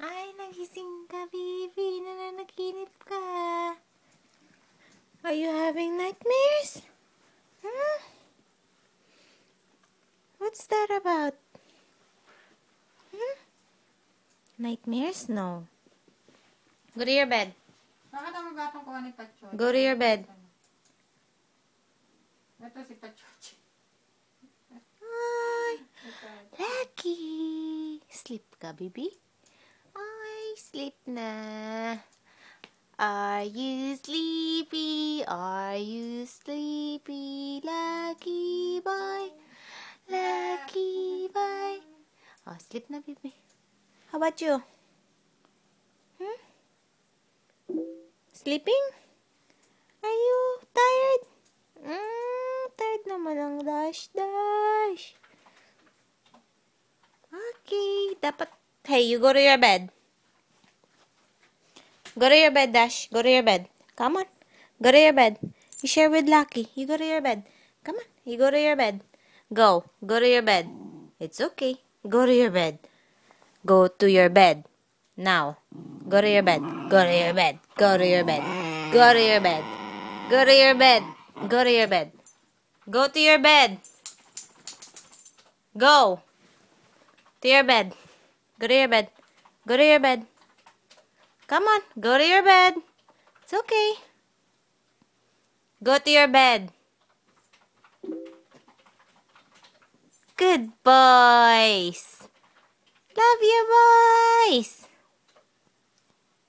Ay, nagising ka, baby. Nananaginip ka. Are you having nightmares? Huh? What's that about? Hmm? Nightmares? No. Go to your bed. Bakit ang magatong kuha ni Pachoy? Go to your bed. Ito si Pachoy. Ay, Lucky. Sleep ka, baby? Ay, sleep na. Are you sleepy? Are you sleepy? Lucky boy. Lucky boy. Oh, sleep na, baby. How about you? Hmm? Sleeping? Are you tired? Tired naman ang Dash. Okay, dapat... Hey, you go to your bed. Go to your bed, Dash. Go to your bed. Come on. Go to your bed. You share with Lucky. You go to your bed. Come on. You go to your bed. Go. Go to your bed. It's okay. Go to your bed. Go to your bed. Now. Go to your bed. Go to your bed. Go to your bed. Go to your bed. Go to your bed. Go to your bed. Go to your bed. Go. To your bed. Go to your bed. Go to your bed. Come on. Go to your bed. It's okay. Go to your bed. Good boys. Love you, boys.